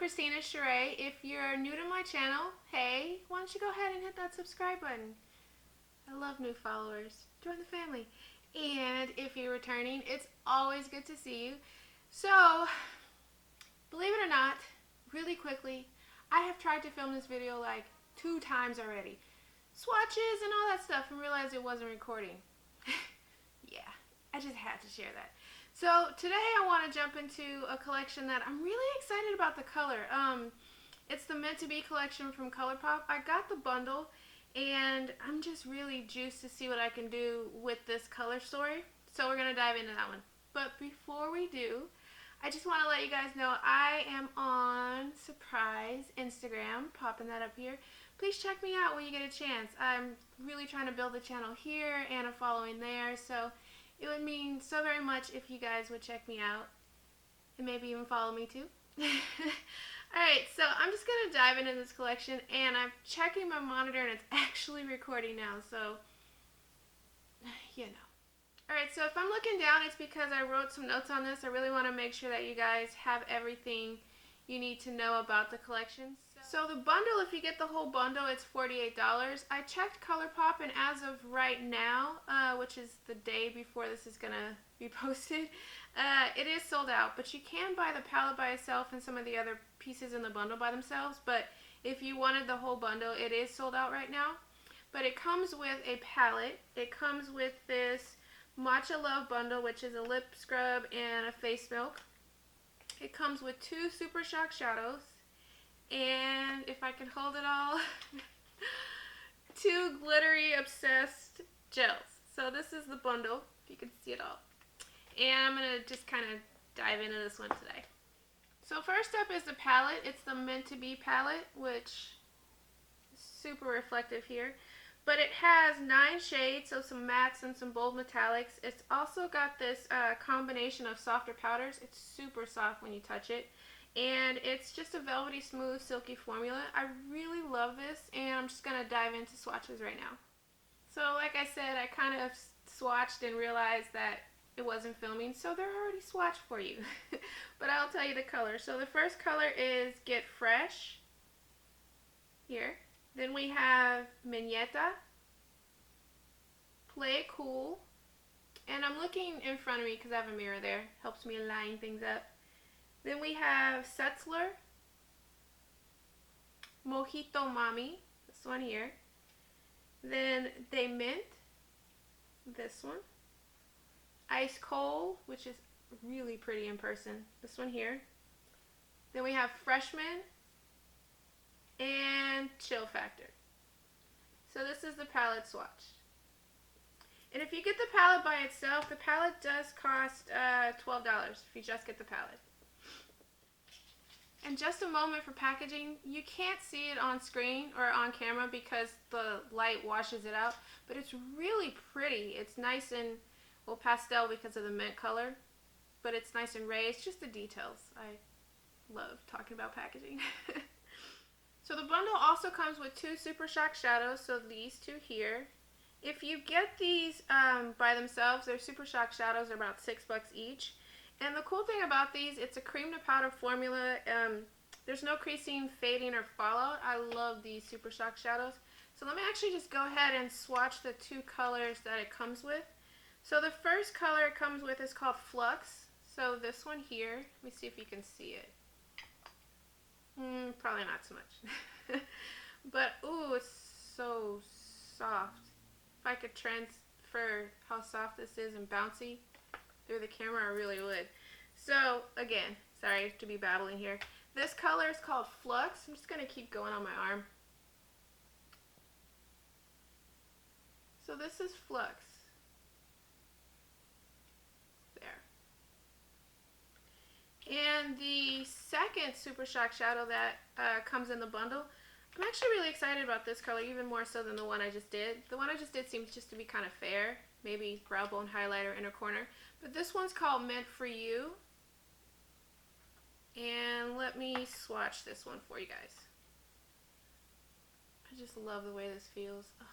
Christina Sheree. If you're new to my channel, hey, why don't you go ahead and hit that subscribe button. I love new followers. Join the family. And if you're returning, it's always good to see you. So, believe it or not, really quickly, I have tried to film this video like 2 times already. Swatches and all that stuff, and realized it wasn't recording. Yeah, I just had to share that. So today I want to jump into a collection that I'm really excited about the color. It's the Meant to Be collection from ColourPop. I got the bundle, and I'm just really juiced to see what I can do with this color story. So we're going to dive into that one. But before we do, I just want to let you guys know I am on Surprise Instagram, popping that up here. Please check me out when you get a chance. I'm really trying to build a channel here and a following there, so it would mean so very much if you guys would check me out and maybe even follow me too. Alright, so I'm just going to dive into this collection, and I'm checking my monitor and it's actually recording now, so you know. Alright, so if I'm looking down, it's because I wrote some notes on this. I really want to make sure that you guys have everything you need to know about the collection. So the bundle, if you get the whole bundle, it's $48. I checked ColourPop, and as of right now, which is the day before this is going to be posted, it is sold out. But you can buy the palette by itself and some of the other pieces in the bundle by themselves. But if you wanted the whole bundle, it is sold out right now. But it comes with a palette. It comes with this Matcha Love bundle, which is a lip scrub and a face milk. It comes with 2 Super Shock shadows. And if I can hold it all, 2 glittery obsessed gels. So this is the bundle, if you can see it all. And I'm going to just kind of dive into this one today. So first up is the palette. It's the Meant to Be palette, which is super reflective here. But it has 9 shades, so some mattes and some bold metallics. It's also got this combination of softer powders. It's super soft when you touch it. And it's just a velvety, smooth, silky formula. I really love this, and I'm just going to dive into swatches right now. So like I said, I kind of swatched and realized that it wasn't filming, so they're already swatched for you. But I'll tell you the color. So the first color is Get Fresh, here. Then we have Mineta, Play Cool, and I'm looking in front of me because I have a mirror there. Helps me line things up. Then we have Setzler, Mojito Mommy, this one here. Then They Mint, this one. Ice Cold, which is really pretty in person, this one here. Then we have Freshman and Chill Factor. So this is the palette swatch. And if you get the palette by itself, the palette does cost $12 if you just get the palette. And just a moment for packaging. You can't see it on screen or on camera because the light washes it out, but it's really pretty. It's nice and, well, pastel because of the mint color, but it's nice and raised. Just the details. I love talking about packaging. So the bundle also comes with 2 Super Shock shadows, so these 2 here. If you get these by themselves, their Super Shock shadows are about $6 each. And the cool thing about these, it's a cream to powder formula. There's no creasing, fading, or fallout. I love these Super Shock shadows. So let me actually just go ahead and swatch the 2 colors that it comes with. So the first color it comes with is called Flux. So this one here, let me see if you can see it. Probably not so much. But, ooh, it's so soft. If I could transfer how soft this is and bouncy through the camera, I really would. So, again, sorry to be babbling here. This color is called Flux. I'm just going to keep going on my arm. So this is Flux. There. And the second Super Shock shadow that comes in the bundle, I'm actually really excited about this color, even more so than the one I just did. The one I just did seems just to be kind of fair. Maybe brow bone highlighter, inner corner. But this one's called Meant for You. And let me swatch this one for you guys. I just love the way this feels. Ugh.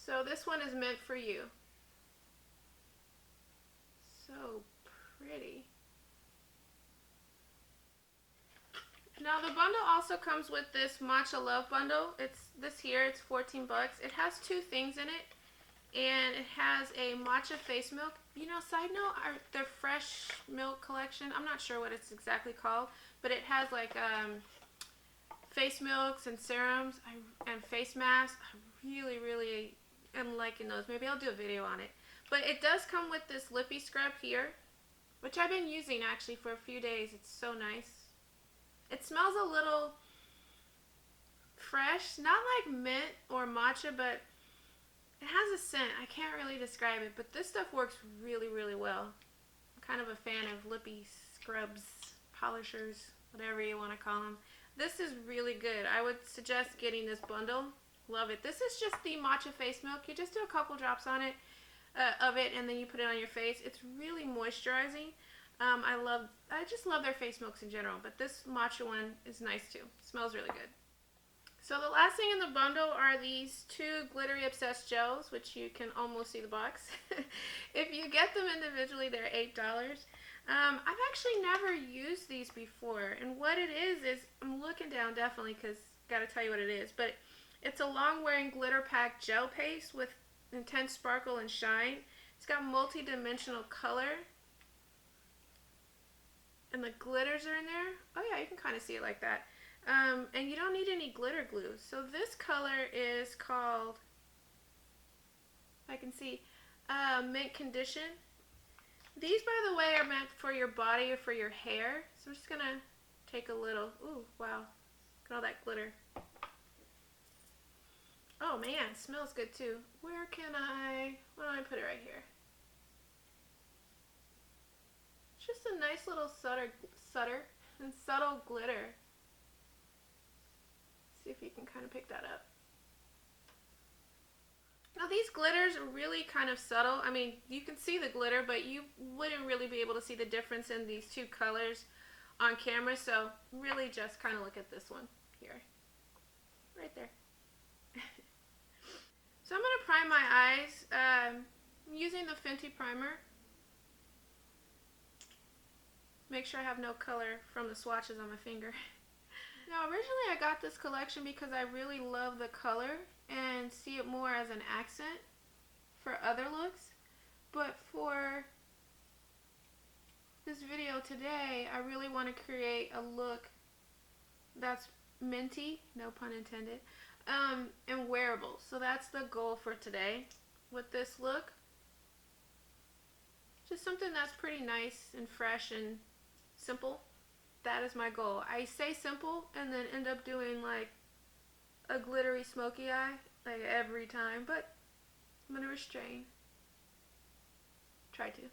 So this one is Meant for You. so pretty. Now the bundle also comes with this Matcha Love bundle. It's this here, it's 14 bucks. It has two things in it, and it has a matcha face milk. You know, side note, their fresh milk collection, I'm not sure what it's exactly called, but it has like face milks and serums and face masks. I really am liking those. Maybe I'll do a video on it. But it does come with this lippy scrub here, which I've been using actually for a few days. It's so nice. It smells a little fresh, not like mint or matcha, but it has a scent. I can't really describe it, but this stuff works really well. I'm kind of a fan of lippy scrubs, polishers, whatever you want to call them. This is really good. I would suggest getting this bundle. Love it. This is just the matcha face milk. You just do a couple drops on it, and then you put it on your face. It's really moisturizing. I just love their face milks in general, but this matcha one is nice too. It smells really good. So the last thing in the bundle are these two Glittery Obsessed gels, which you can almost see the box. If you get them individually, they're $8. I've actually never used these before, and what it is I'm looking down definitely because got to tell you what it is, but it's a long-wearing glitter pack gel paste with intense sparkle and shine. It's got multi-dimensional color, and the glitters are in there. Oh yeah, you can kind of see it like that. And you don't need any glitter glue. So this color is called, if I can see, Mint Condition. These, by the way, are meant for your body or for your hair. So I'm just going to take a little, ooh, wow, look at all that glitter. Oh man, smells good too. Why don't I put it right here? It's just a nice little subtle glitter. See if you can kind of pick that up. Now these glitters are really kind of subtle. I mean, you can see the glitter, but you wouldn't really be able to see the difference in these two colors on camera. So really just kind of look at this one here. Right there. So I'm going to prime my eyes. I'm using the Fenty primer. Make sure I have no color from the swatches on my finger. Now originally I got this collection because I really love the color and see it more as an accent for other looks. But for this video today, I really want to create a look that's minty, no pun intended, and wearable. So that's the goal for today with this look. Just something that's pretty nice and fresh and simple. That is my goal. I say simple and then end up doing like a glittery smoky eye like every time, but I'm going to restrain. Try to.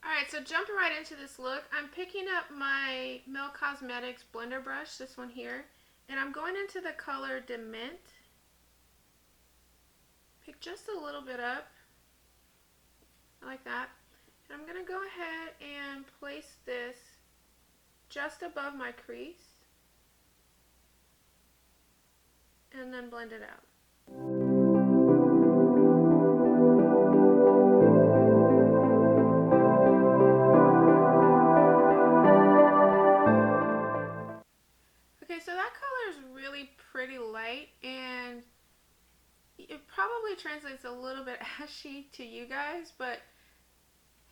Alright, so jumping right into this look, I'm picking up my Milk Cosmetics blender brush, this one here, and I'm going into the color Dement. Pick just a little bit up. I like that. And I'm going to go ahead and place this just above my crease and then blend it out. Okay, so that color is really pretty light and it probably translates a little bit ashy to you guys, but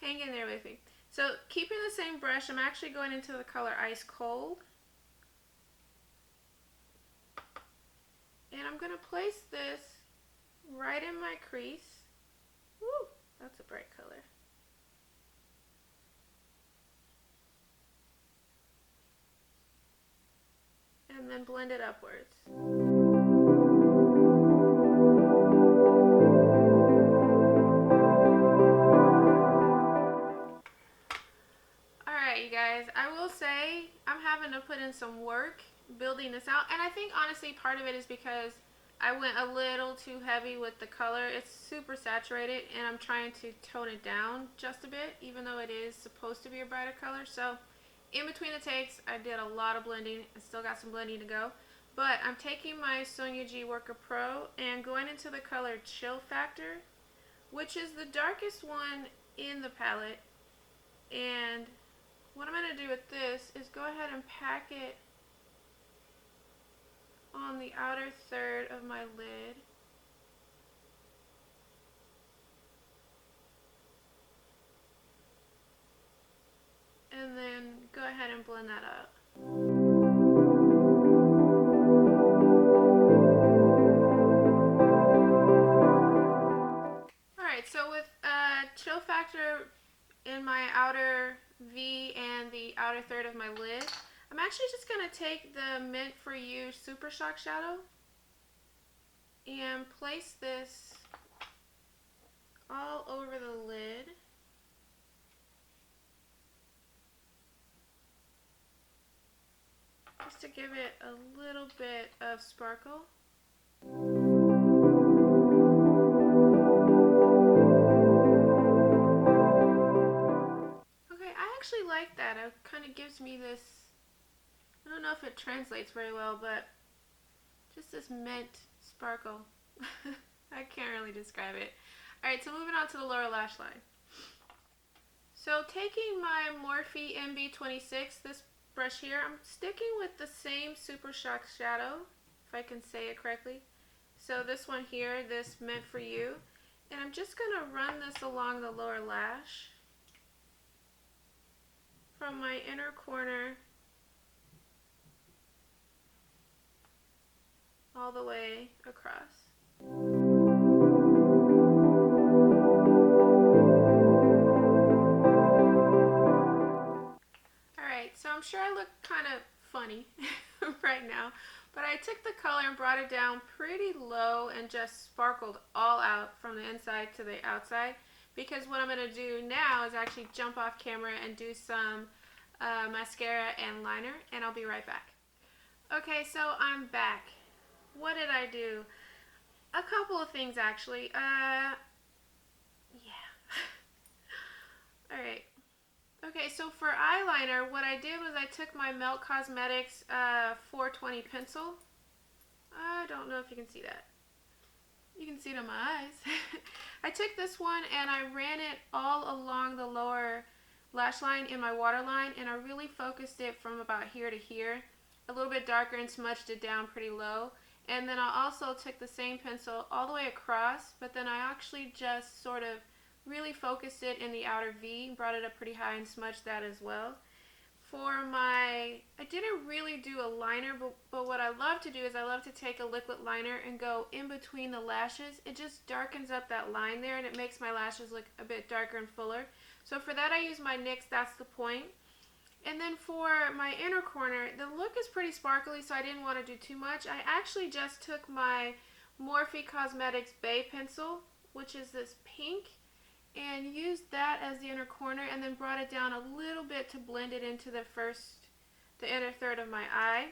hang in there with me. So keeping the same brush, I'm actually going into the color Ice Cold. And I'm going to place this right in my crease. Woo, that's a bright color. And then blend it upwards. Alright, you guys, I will say I'm having to put in some work building this out, and I think honestly part of it is because I went a little too heavy with the color. It's super saturated and I'm trying to tone it down just a bit, even though it is supposed to be a brighter color. So in between the takes I did a lot of blending. I still got some blending to go, but I'm taking my Sonia G Worker Pro and going into the color Chill Factor, which is the darkest one in the palette. And what I'm going to do with this is go ahead and pack it on the outer third of my lid. And then go ahead and blend that up. Alright, so with chill factor in my outer V and the outer third of my lid, I'm actually just going to take the Meant For You Super Shock Shadow and place this all over the lid. Just to give it a little bit of sparkle. Okay, I actually like that. It kind of gives me this, I don't know if it translates very well, but just this mint sparkle. I can't really describe it. Alright, so moving on to the lower lash line. So taking my Morphe MB26, this brush here, I'm sticking with the same Super Shock Shadow, if I can say it correctly. So this one here, this Meant For You. And I'm just going to run this along the lower lash from my inner corner all the way across. Alright, so I'm sure I look kind of funny right now, but I took the color and brought it down pretty low and just sparkled all out from the inside to the outside, because what I'm going to do now is actually jump off camera and do some mascara and liner, and I'll be right back. Okay, so I'm back. What did I do? A couple of things actually. Yeah. Alright. Okay, so for eyeliner, what I did was I took my Melt Cosmetics 420 pencil. I don't know if you can see that. You can see it on my eyes. I took this one and I ran it all along the lower lash line in my waterline, and I really focused it from about here to here, a little bit darker, and smudged it down pretty low. And then I also took the same pencil all the way across, but then I actually just sort of really focused it in the outer V, brought it up pretty high and smudged that as well. For my, I didn't really do a liner, but what I love to do is I love to take a liquid liner and go in between the lashes. It just darkens up that line there, and it makes my lashes look a bit darker and fuller. So for that I use my NYX That's the Point. And then for my inner corner, the look is pretty sparkly, so I didn't want to do too much. I actually just took my Morphe Cosmetics Bay Pencil, which is this pink, and used that as the inner corner, and then brought it down a little bit to blend it into the inner third of my eye.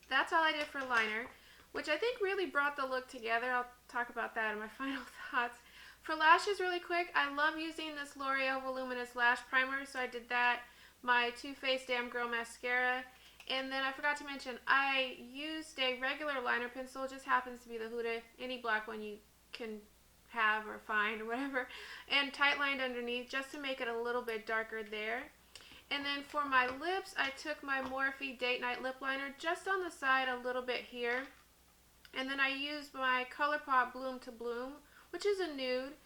That's all I did for liner, which I think really brought the look together. I'll talk about that in my final thoughts. For lashes, really quick, I love using this L'Oreal Voluminous Lash Primer, so I did that. My Too Faced Damn Girl Mascara, and then I forgot to mention, I used a regular liner pencil. It just happens to be the Huda, any black one you can have or find or whatever, and tight lined underneath just to make it a little bit darker there. And then for my lips, I took my Morphe Date Night Lip Liner just on the side a little bit here, and then I used my ColourPop Bloom to Bloom, which is a nude,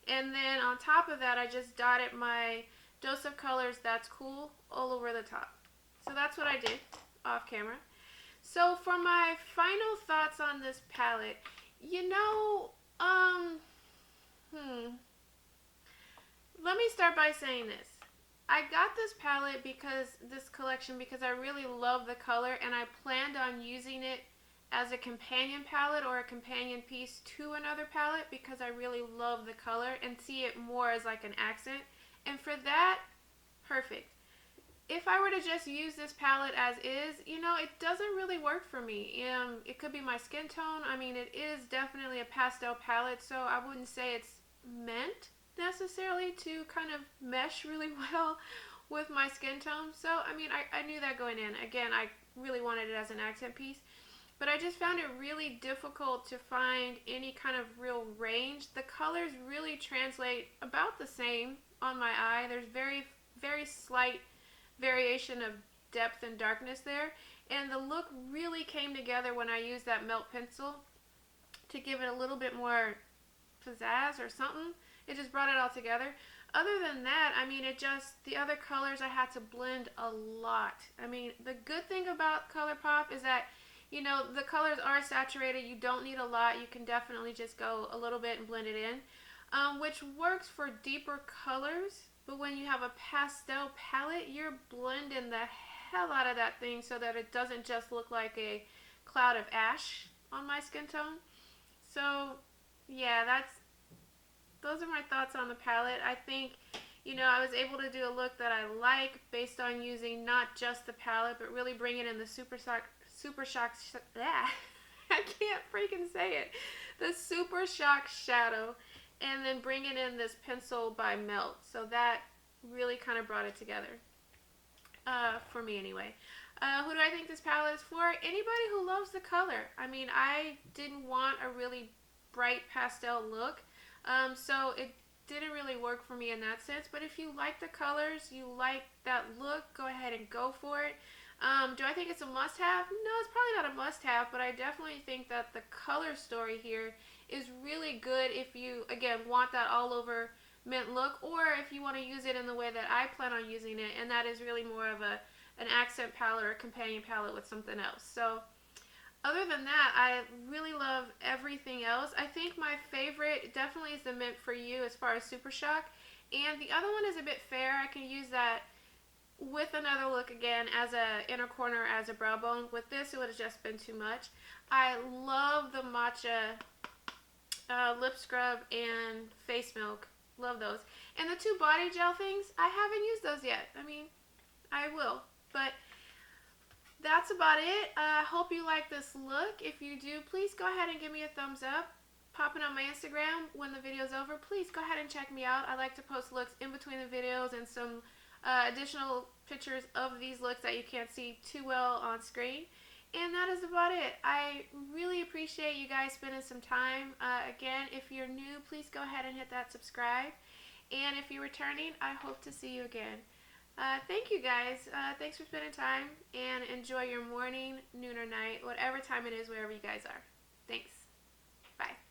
and then on top of that I just dotted my Dose of Colors That's Cool all over the top. So that's what I did off camera. So for my final thoughts on this palette, you know, let me start by saying this. I got this palette this collection because I really love the color, and I planned on using it as a companion palette or a companion piece to another palette because I really love the color and see it more as like an accent. And for that, perfect. If I were to just use this palette as is, you know, it doesn't really work for me. It could be my skin tone. I mean, it is definitely a pastel palette, so I wouldn't say it's meant necessarily to kind of mesh really well with my skin tone. So, I mean, I knew that going in. Again, I really wanted it as an accent piece. but I just found it really difficult to find any kind of real range. The colors really translate about the same on my eye. There's very slight variation of depth and darkness there, and the look really came together when I used that melt pencil to give it a little bit more pizzazz or something. It just brought it all together. Other than that, I mean, the other colors I had to blend a lot. I mean, the good thing about ColourPop is that, you know, the colors are saturated. You don't need a lot. You can definitely just go a little bit and blend it in, which works for deeper colors. But when you have a pastel palette, you're blending the hell out of that thing so that it doesn't just look like a cloud of ash on my skin tone. So, yeah, those are my thoughts on the palette. I think, you know, I was able to do a look that I like based on using not just the palette, but really bringing in the Super Shock, I can't freaking say it. The Super Shock shadow, and then bringing in this pencil by Melt. So that really kind of brought it together. For me anyway. Who do I think this palette is for? Anybody who loves the color. I mean, I didn't want a really bright pastel look. So it didn't really work for me in that sense. But if you like the colors, you like that look, go ahead and go for it. Do I think it's a must-have? No, it's probably not a must-have, but I definitely think that the color story here is really good if you, again, want that all-over mint look, or if you want to use it in the way that I plan on using it, and that is really more of an accent palette or a companion palette with something else. So other than that, I really love everything else. I think my favorite definitely is the Mint For You as far as Super Shock, and the other one is a bit fair. I can use that with another look again as a inner corner, as a brow bone. With this, it would have just been too much. I love the matcha lip scrub and face milk. Love those. And the two body gel things, I haven't used those yet. I mean, I will. But that's about it. I hope you like this look. If you do, please go ahead and give me a thumbs up. Popping on my Instagram when the video's over. Please go ahead and check me out. I like to post looks in between the videos and some additional pictures of these looks that you can't see too well on screen. And that is about it. I really appreciate you guys spending some time. Again, if you're new, please go ahead and hit that subscribe. And if you're returning, I hope to see you again. Thank you guys. Thanks for spending time, and enjoy your morning, noon, or night, whatever time it is, wherever you guys are. Thanks. Bye.